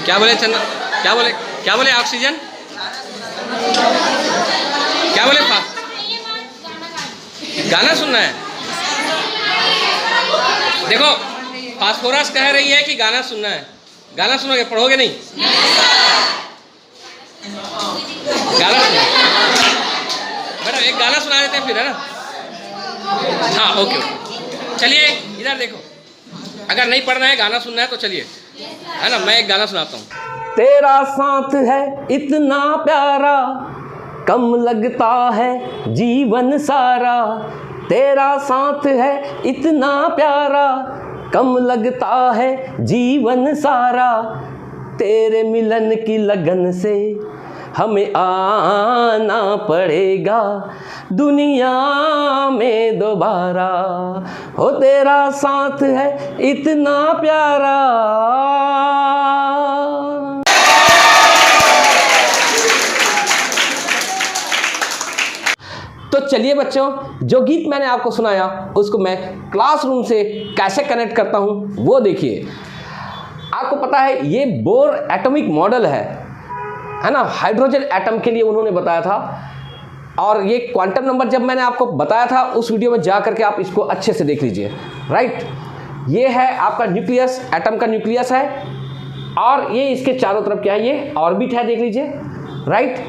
क्या बोले चंदन? क्या बोले ऑक्सीजन? क्या बोले? गाना सुनना है। देखो फास्फोरस कह रही है कि गाना सुनना है। गाना सुनोगे, पढ़ोगे नहीं? गाना सुनो मैडम, एक गाना सुना देते हैं फिर, है ना? हाँ ओके ओके। चलिए इधर देखो, अगर नहीं पढ़ना है गाना सुनना है तो चलिए, है ना? मैं एक गाना सुनाता हूँ। तेरा साथ है इतना प्यारा, कम लगता है जीवन सारा। तेरा साथ है इतना प्यारा, कम लगता है जीवन सारा। तेरे मिलन की लगन से हमें आना पड़ेगा दुनिया में दोबारा। हो तेरा साथ है इतना प्यारा। तो चलिए बच्चों, जो गीत मैंने आपको सुनाया उसको मैं क्लासरूम से कैसे कनेक्ट करता हूँ वो देखिए। आपको पता है ये बोर एटॉमिक मॉडल है ना? हाइड्रोजन एटम के लिए उन्होंने बताया था। और ये क्वांटम नंबर जब मैंने आपको बताया था उस वीडियो में जा करके आप इसको अच्छे से देख लीजिए। राइट, ये है आपका न्यूक्लियस, एटम का न्यूक्लियस है। और ये इसके चारों तरफ क्या है? ये ऑर्बिट है, देख लीजिए। राइट,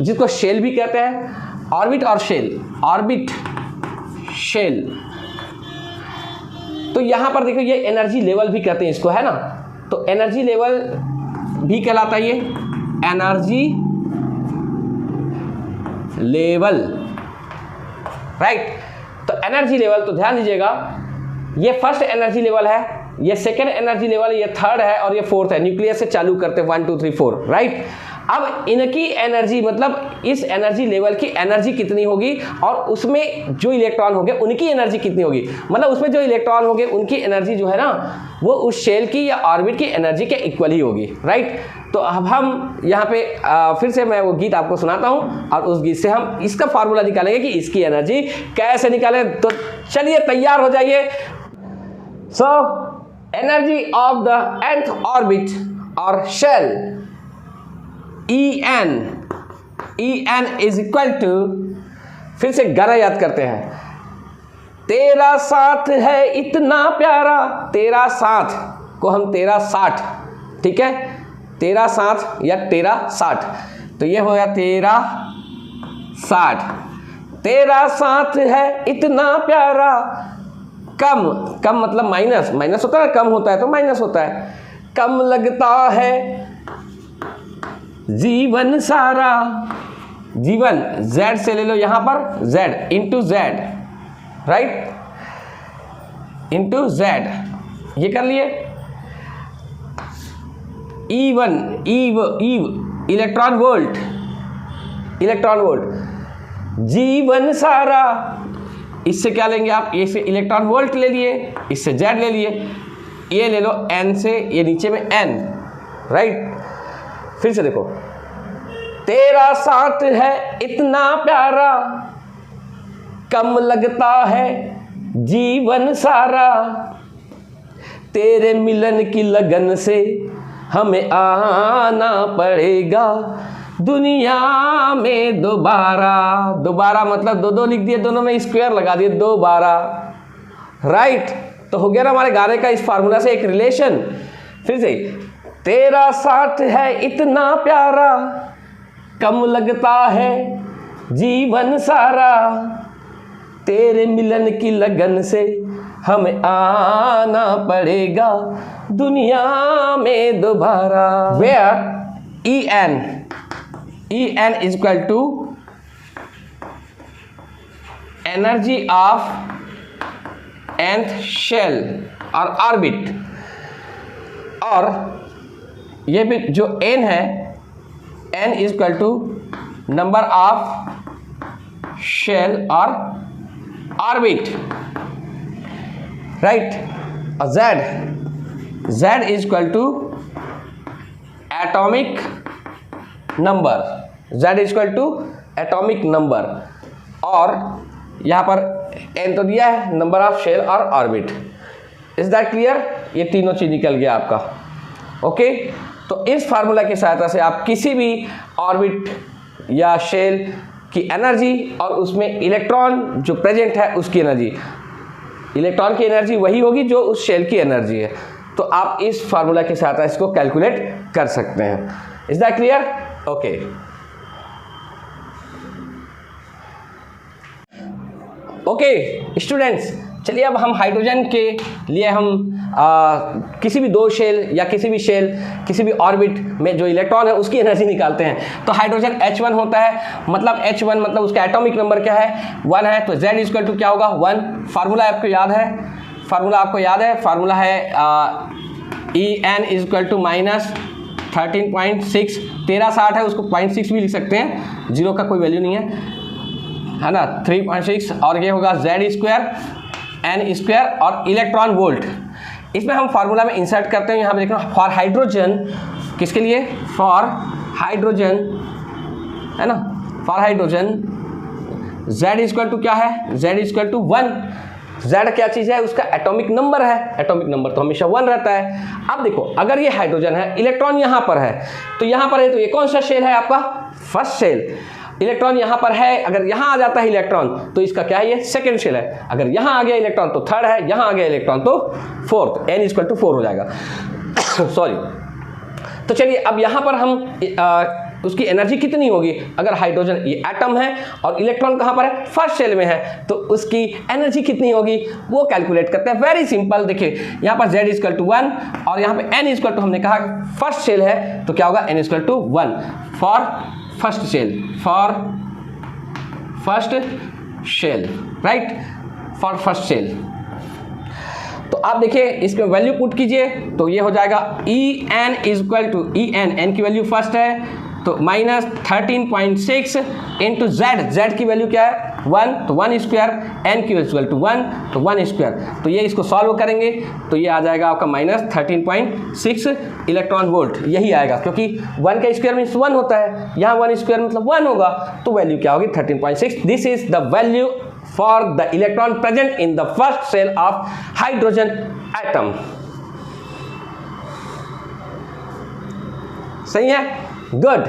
जिसको शेल भी कहते हैं। ऑर्बिट और शेल, ऑर्बिट शेल। तो यहां पर देखो ये एनर्जी लेवल भी कहते हैं इसको, है ना? तो एनर्जी लेवल भी कहलाता है ये, एनर्जी लेवल। राइट, तो एनर्जी लेवल, तो ध्यान दीजिएगा, ये फर्स्ट एनर्जी लेवल है, ये सेकेंड एनर्जी लेवल, ये थर्ड है और ये फोर्थ है। न्यूक्लियस से चालू करते 1 2 3 4। राइट, अब इनकी एनर्जी, मतलब इस एनर्जी लेवल की एनर्जी कितनी होगी और उसमें जो इलेक्ट्रॉन होंगे उनकी एनर्जी कितनी होगी, मतलब उसमें जो इलेक्ट्रॉन होंगे उनकी एनर्जी जो है ना वो उस शेल की या ऑर्बिट की एनर्जी के इक्वल ही होगी। राइट, तो अब हम यहाँ पे फिर से मैं वो गीत आपको सुनाता हूँ और उस गीत से हम इसका फार्मूला निकालेंगे कि इसकी एनर्जी कैसे निकालें। तो चलिए तैयार हो जाइए। So energy of the nth orbit और shell En is equal to, फिर से गाना याद करते हैं। तेरा साथ है इतना प्यारा, तेरा साथ को हम तेरा साठ, ठीक है? तेरा साथ या तेरा साठ, तो ये हो गया तेरा साठ। तेरा साथ है इतना प्यारा, कम, कम मतलब माइनस, माइनस होता है, कम होता है तो माइनस होता है। कम लगता है जीवन सारा, जीवन z से ले लो यहां पर, z into z. Right, into z, ये कर लिए। ईवन, ईव, इलेक्ट्रॉन वोल्ट, इलेक्ट्रॉन वोल्ट। जीवन सारा, इससे क्या लेंगे आप? ये से इलेक्ट्रॉन वोल्ट ले लिए, इससे जेड ले लिए, ये ले लो n से, ये नीचे में n। राइट, फिर से देखो, तेरा साथ है इतना प्यारा, कम लगता है जीवन सारा। तेरे मिलन की लगन से हमें आना पड़ेगा दुनिया में दोबारा। दोबारा मतलब दो दो लिख दिए, दोनों में स्क्वायर लगा दिए, दोबारा। राइट, तो हो गया ना हमारे गाने का इस फार्मूला से एक रिलेशन। फिर से, तेरा साथ है इतना प्यारा, कम लगता है जीवन सारा। तेरे मिलन की लगन से हमें आना पड़ेगा दुनिया में दोबारा। Where En is equal to energy of nth shell और ऑर्बिट, और ये भी जो n है, n is equal to number of shell और ऑर्बिट। राइट, और z is equal to atomic number, z is equal to atomic number. और यहाँ पर n तो दिया है, नंबर ऑफ शेल और ऑर्बिट। Is that clear? ये तीनों चीज निकल गया आपका। ओके, तो इस फार्मूला की सहायता से आप किसी भी ऑर्बिट या शेल की एनर्जी और उसमें इलेक्ट्रॉन जो प्रेजेंट है उसकी एनर्जी, इलेक्ट्रॉन की एनर्जी वही होगी जो उस शेल की एनर्जी है, तो आप इस फार्मूला की सहायता इसको कैलकुलेट कर सकते हैं। Is that clear? Okay. Okay students, चलिए अब हम हाइड्रोजन के लिए हम किसी भी दो शेल या किसी भी ऑर्बिट में जो इलेक्ट्रॉन है उसकी एनर्जी निकालते हैं। तो हाइड्रोजन H1 होता है, मतलब H1 मतलब उसका एटॉमिक नंबर क्या है? 1 है, तो Z इक्वल टू क्या होगा? 1। फार्मूला आपको याद है? फार्मूला है En इक्वल टू -13.6, 1360 है, उसको 0.6 भी लिख सकते हैं, जीरो का कोई वैल्यू नहीं है ना, 3.6, और ये होगा Z स्क्वायर N स्क्वायर और इलेक्ट्रॉन वोल्ट। इसमें हम फार्मूला में इंसर्ट करते हैं, यहाँ पे देखना फॉर हाइड्रोजन, किसके लिए? फॉर हाइड्रोजन, है ना, for hydrogen Z equal to क्या है? Z equal to 1। Z क्या चीज़ है? उसका एटॉमिक नंबर है, एटॉमिक नंबर तो हमेशा 1 रहता है। अब देखो, अगर ये हाइड्रोजन है, इलेक्ट्रॉन यहाँ पर है, तो ये कौन सा शेल है आपका? First shell. इलेक्ट्रॉन यहाँ पर है, अगर यहाँ आ जाता है इलेक्ट्रॉन तो इसका क्या है? ये सेकंड शेल है। अगर यहाँ आ गया इलेक्ट्रॉन तो थर्ड है, यहाँ आ गया इलेक्ट्रॉन तो फोर्थ, N इक्वल टू 4 हो जाएगा। सॉरी। तो चलिए अब यहाँ पर हम उसकी एनर्जी कितनी होगी? अगर हाइड्रोजन ये एटम है और इलेक्ट्रॉन कहाँ पर है? फर्स्ट शेल में है, तो उसकी एनर्जी कितनी होगी वो कैलकुलेट करते हैं। वेरी सिंपल, देखिए यहाँ पर Z इक्वल टू 1 और यहाँ पे N इक्वल टू, हमने कहा फर्स्ट शेल है तो क्या होगा? N equal to 1 for first shell, right, for first shell. तो आप देखिए इसमें वैल्यू पुट कीजिए, तो ये हो जाएगा En इक्वल टू N की वैल्यू फर्स्ट है तो -13.6 इंटू Z की वैल्यू क्या है? 1, तो 1 स्क्वायर, N की इक्वल टू 1 तो 1 स्क्वायर, तो ये इसको सॉल्व करेंगे तो ये आ जाएगा आपका -13.6 इलेक्ट्रॉन वोल्ट, यही आएगा, क्योंकि 1 का स्क्वायर मीन्स 1 होता है, यहाँ 1 स्क्वायर मतलब 1 होगा, तो वैल्यू क्या होगी? 13.6। This is the value for the electron present in the first shell of hydrogen atom. सही है? गुड।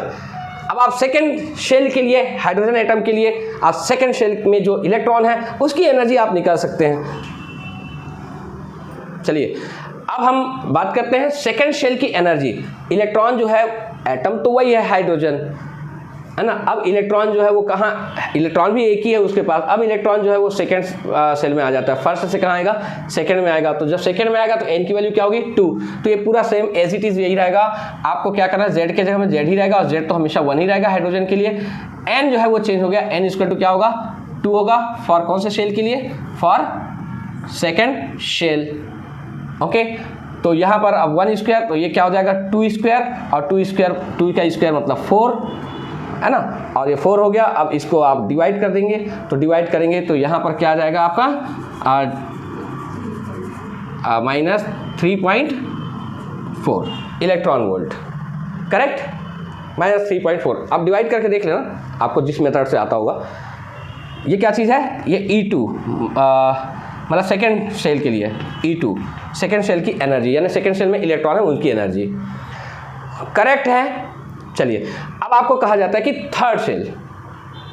अब आप सेकेंड शेल के लिए, हाइड्रोजन एटम के लिए, आप सेकेंड शेल में जो इलेक्ट्रॉन है उसकी एनर्जी आप निकाल सकते हैं। चलिए अब हम बात करते हैं सेकेंड शेल की एनर्जी। इलेक्ट्रॉन जो है, एटम तो वही है हाइड्रोजन, है ना, अब इलेक्ट्रॉन जो है वो कहाँ? इलेक्ट्रॉन भी एक ही है उसके पास, अब इलेक्ट्रॉन जो है वो सेकेंड शेल में आ जाता है, फर्स्ट से कहाँ आएगा? सेकेंड में आएगा, तो जब सेकेंड में आएगा तो N की वैल्यू क्या होगी? 2। तो ये पूरा सेम एज इट इज यही रहेगा, आपको क्या करना है? Z के जगह में Z ही रहेगा, और Z तो हमेशा 1 ही रहेगा हाइड्रोजन के लिए। N जो है वो चेंज हो गया, N इक्वल टू क्या होगा? 2 होगा, फॉर कौन से शेल के लिए? For second shell. ओके, तो यहाँ पर अब 1 स्क्वायर, तो ये क्या हो जाएगा? 2 स्क्वायर, और 2 का स्क्वायर मतलब 4, है ना, और ये 4 हो गया। अब इसको आप डिवाइड कर देंगे, तो डिवाइड करेंगे तो यहाँ पर क्या आ जाएगा आपका? -3.4 इलेक्ट्रॉन वोल्ट, करेक्ट, -3.4। अब डिवाइड करके देख लेना, आपको जिस मेथड से आता होगा। ये क्या चीज़ है? ये E2, मतलब सेकेंड शेल के लिए E2, सेकेंड शेल की एनर्जी, यानी सेकेंड शेल में इलेक्ट्रॉन है उनकी एनर्जी, करेक्ट है। चलिए अब आपको कहा जाता है कि थर्ड शेल,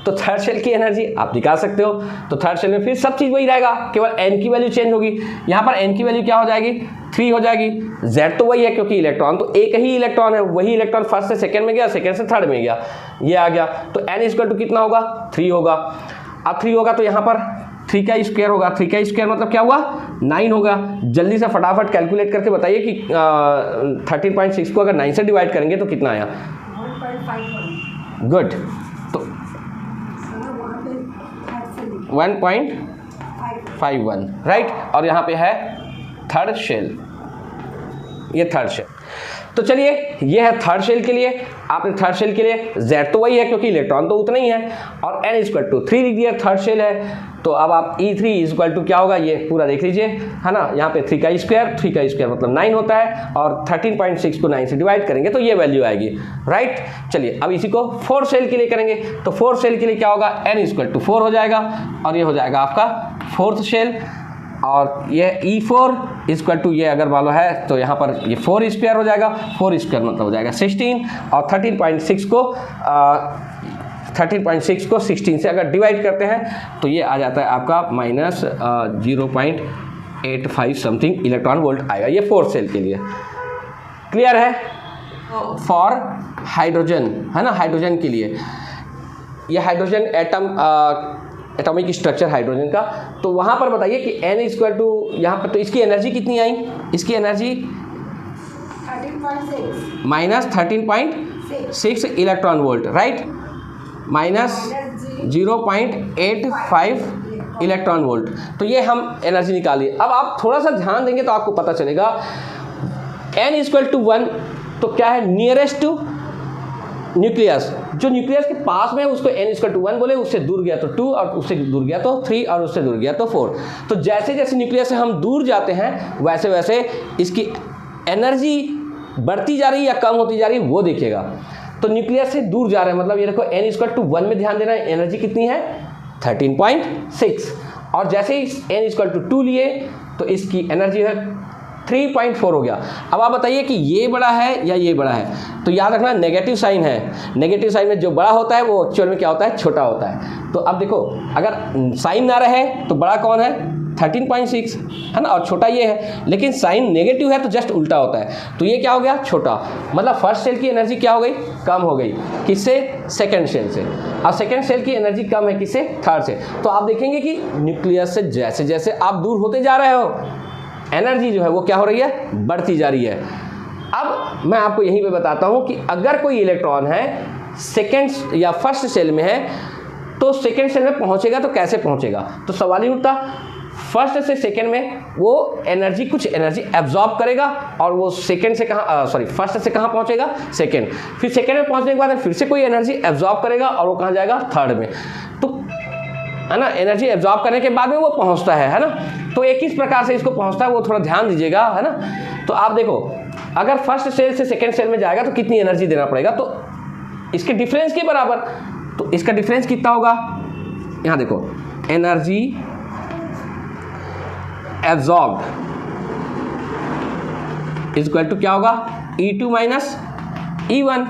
तो थर्ड शेल की एनर्जी आप निकाल सकते हो। तो थर्ड शेल में फिर सब चीज़ वही रहेगा, केवल N की वैल्यू चेंज होगी। यहाँ पर N की वैल्यू क्या हो जाएगी? 3 हो जाएगी। Z तो वही है, क्योंकि इलेक्ट्रॉन तो एक ही इलेक्ट्रॉन है, वही इलेक्ट्रॉन फर्स्ट से सेकेंड में गया, सेकेंड से थर्ड में गया, ये आ गया। तो N इक्वल टू कितना होगा? 3 होगा। अब 3 होगा तो यहाँ पर 3 का स्क्वायर होगा, 3 का स्क्वायर मतलब क्या हुआ? 9 होगा। जल्दी से फटाफट कैलकुलेट करके बताइए कि 13.6 को अगर 9 से डिवाइड करेंगे तो कितना आया? गुड, तो 1.51, राइट, और यहाँ पे है थर्ड शेल, ये थर्ड शेल। तो चलिए ये है थर्ड शेल के लिए। आपने थर्ड शेल के लिए Z तो वही है क्योंकि इलेक्ट्रॉन तो उतना ही है, और N इक्वल टू 3 लिख दिया, थर्ड शेल है। तो अब आप E3 इक्वल टू क्या होगा, ये पूरा देख लीजिए, है ना, यहाँ पे 3 का स्क्वायर मतलब 9 होता है, और 13.6 को 9 से डिवाइड करेंगे तो ये वैल्यू आएगी, राइट। चलिए अब इसी को फोर्थ शेल के लिए करेंगे, तो फोर्थ शेल के लिए क्या होगा? N इक्वल टू 4 हो जाएगा, और ये हो जाएगा आपका फोर्थ शेल। और ये E4 इक्वल टू ये अगर मान लो है तो यहाँ पर ये 4 स्क्वायर हो जाएगा, 4 स्क्वायर मतलब हो जाएगा 16 और 13.6 को 16 से अगर डिवाइड करते हैं तो ये आ जाता है आपका माइनस 0.85 समथिंग इलेक्ट्रॉन वोल्ट आएगा, ये 4 सेल के लिए। क्लियर है? फॉर हाइड्रोजन है ना, हाइड्रोजन के लिए ये हाइड्रोजन एटॉमिक स्ट्रक्चर हाइड्रोजन का, तो वहाँ पर बताइए कि n इक्वल टू यहाँ पर तो इसकी एनर्जी कितनी आई, इसकी energy 13.6 minus 13.6 electron volt, right, minus 0.85 electron volt. तो ये हम एनर्जी निकाली। अब आप थोड़ा सा ध्यान देंगे तो आपको पता चलेगा n इक्वल टू 1 तो क्या है, नियरेस्ट टू न्यूक्लियस, जो न्यूक्लियस के पास में उसको n इक्वल टू 1 बोले, उससे दूर गया तो 2 और उससे दूर गया तो 3 और उससे दूर गया तो 4। तो जैसे जैसे न्यूक्लियस से हम दूर जाते हैं वैसे वैसे इसकी एनर्जी बढ़ती जा रही है या कम होती जा रही है वो देखिएगा। तो न्यूक्लियस से दूर जा रहे हैं मतलब ये देखो n इक्वल टू 1 में ध्यान देना है, एनर्जी कितनी है 13.6 और जैसे ही n इक्वल टू 2 लिए तो इसकी एनर्जी है 3.4 हो गया। अब आप बताइए कि ये बड़ा है या ये बड़ा है, तो याद रखना नेगेटिव साइन है, नेगेटिव साइन में जो बड़ा होता है वो एक्चुअल में क्या होता है, छोटा होता है। तो अब देखो अगर साइन ना रहे तो बड़ा कौन है 13.6 है ना, और छोटा ये है, लेकिन साइन नेगेटिव है तो जस्ट उल्टा होता है, तो ये क्या हो गया छोटा, मतलब फर्स्ट सेल की एनर्जी क्या हो गई, कम हो गई, किससे, सेकंड सेल से, और सेकंड सेल की एनर्जी कम है किससे, थर्ड से। तो आप देखेंगे कि न्यूक्लियस से जैसे जैसे आप दूर होते जा रहे हो एनर्जी जो है वो क्या हो रही है, बढ़ती जा रही है। अब मैं आपको यहीं पे बताता हूँ कि अगर कोई इलेक्ट्रॉन है सेकेंड या फर्स्ट सेल में है तो सेकेंड सेल में पहुँचेगा तो कैसे पहुँचेगा, तो सवाल ही उठता, फर्स्ट से सेकेंड में वो एनर्जी कुछ एनर्जी एब्जॉर्ब करेगा और वो सेकेंड से कहाँ फर्स्ट से कहाँ पहुँचेगा, सेकेंड, फिर सेकेंड में पहुँचने के बाद फिर से कोई एनर्जी एब्जॉर्ब करेगा और वो कहाँ जाएगा, थर्ड में, तो है ना, एनर्जी एब्जॉर्ब करने के बाद में वो पहुँचता है ना। तो एक किस प्रकार से इसको पहुँचता है वो थोड़ा ध्यान दीजिएगा, है ना। तो आप देखो अगर फर्स्ट सेल से सेकेंड सेल में जाएगा तो कितनी एनर्जी देना पड़ेगा, तो इसके डिफरेंस के बराबर, तो इसका डिफरेंस कितना होगा, यहाँ देखो एनर्जी एब्जॉर्ब्ड इक्वल टू क्या होगा, E2 माइनस E1।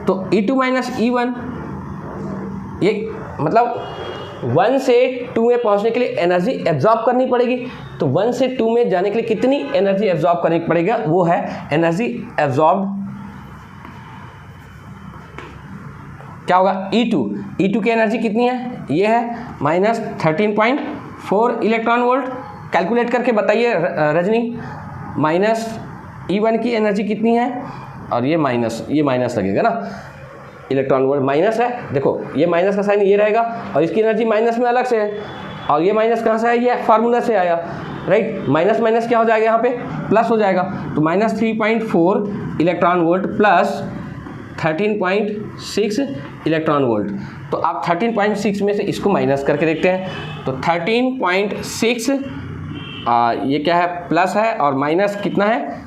तो E2 माइनस E1 ये मतलब 1 से 2 में पहुंचने के लिए एनर्जी एब्जॉर्ब करनी पड़ेगी, तो 1 से 2 में जाने के लिए कितनी एनर्जी एब्जॉर्ब करनी पड़ेगा, वो है एनर्जी एब्जॉर्ब क्या होगा, E2 की एनर्जी कितनी है, ये है माइनस 13.4 इलेक्ट्रॉन वोल्ट। कैलकुलेट करके बताइए रजनी, माइनस E1 की एनर्जी कितनी है, और ये माइनस लगेगा ना, इलेक्ट्रॉन वोल्ट माइनस है, देखो ये माइनस का साइन ये रहेगा और इसकी एनर्जी माइनस में अलग से है, और ये माइनस कहाँ से है, ये फार्मूला से आया, राइट, माइनस माइनस क्या हो जाएगा यहाँ पे, प्लस हो जाएगा, तो minus 3.4 electron volt plus 13.6 electron volt. तो आप 13.6 में से इसको माइनस करके देखते हैं, तो 13.6 ये क्या है, प्लस है, और माइनस कितना है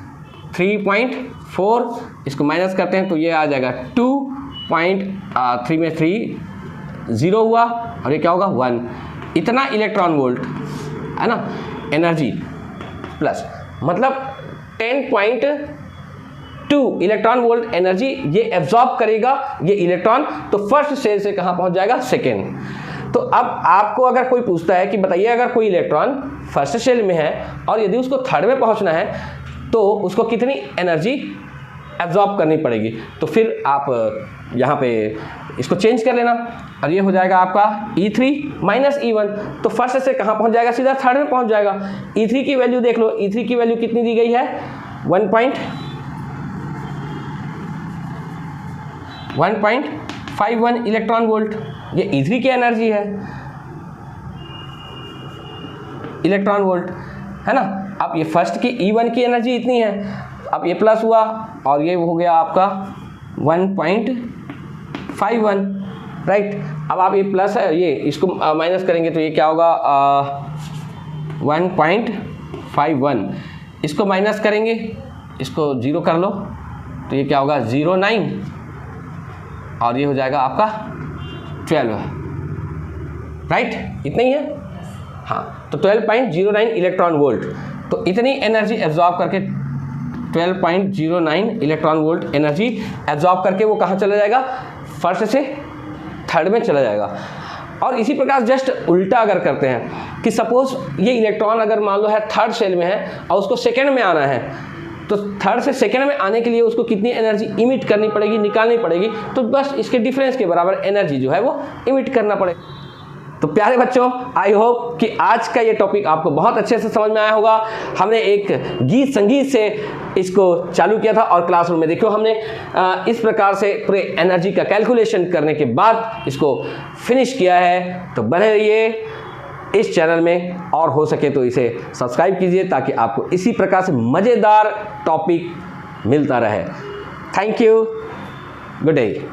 3.4, इसको माइनस करते हैं तो ये आ जाएगा 2.3 में 3 0 हुआ, और ये क्या होगा 1, इतना इलेक्ट्रॉन वोल्ट है ना एनर्जी, प्लस मतलब 10.2 इलेक्ट्रॉन वोल्ट एनर्जी ये एब्जॉर्ब करेगा ये इलेक्ट्रॉन, तो फर्स्ट सेल से कहाँ पहुँच जाएगा, सेकेंड। तो अब आपको अगर कोई पूछता है कि बताइए अगर कोई इलेक्ट्रॉन फर्स्ट सेल में है और यदि उसको थर्ड में पहुँचना है तो उसको कितनी एनर्जी एब्जॉर्ब करनी पड़ेगी, तो फिर आप यहाँ पे इसको चेंज कर लेना, और ये हो जाएगा आपका E3 माइनस E1, तो फर्स्ट से कहाँ पहुँच जाएगा, सीधा थर्ड में पहुँच जाएगा। E3 की वैल्यू देख लो, E3 की वैल्यू कितनी दी गई है, 1.51 इलेक्ट्रॉन वोल्ट, ये E3 की एनर्जी है, इलेक्ट्रॉन वोल्ट है ना। अब ये फर्स्ट की E1 की एनर्जी इतनी है, अब ये प्लस हुआ और ये हो गया आपका 1.51, राइट। अब आप ये प्लस है, ये इसको माइनस करेंगे तो ये क्या होगा 1.51, इसको माइनस करेंगे, इसको 0 कर लो तो ये क्या होगा 0.9, और ये हो जाएगा आपका 12, राइट, इतना ही है हाँ। तो 12.09 इलेक्ट्रॉन वोल्ट, तो इतनी एनर्जी एब्जॉर्ब करके 12.09 इलेक्ट्रॉन वोल्ट एनर्जी एब्जॉर्ब करके वो कहाँ चला जाएगा, फर्स्ट से थर्ड में चला जाएगा। और इसी प्रकार जस्ट उल्टा अगर करते हैं कि सपोज ये इलेक्ट्रॉन अगर मान लो है थर्ड सेल में है और उसको सेकेंड में आना है, तो थर्ड से सेकेंड में आने के लिए उसको कितनी एनर्जी इमिट करनी पड़ेगी, निकालनी पड़ेगी, तो बस इसके डिफरेंस के बराबर एनर्जी जो है वो इमिट करना पड़ेगा। तो प्यारे बच्चों, आई होप कि आज का ये टॉपिक आपको बहुत अच्छे से समझ में आया होगा। हमने एक गीत संगीत से इसको चालू किया था और क्लासरूम में देखो हमने इस प्रकार से पूरे एनर्जी का कैलकुलेशन करने के बाद इसको फिनिश किया है। तो बने रहिए इस चैनल में और हो सके तो इसे सब्सक्राइब कीजिए ताकि आपको इसी प्रकार से मज़ेदार टॉपिक मिलता रहे। Thank you, good day.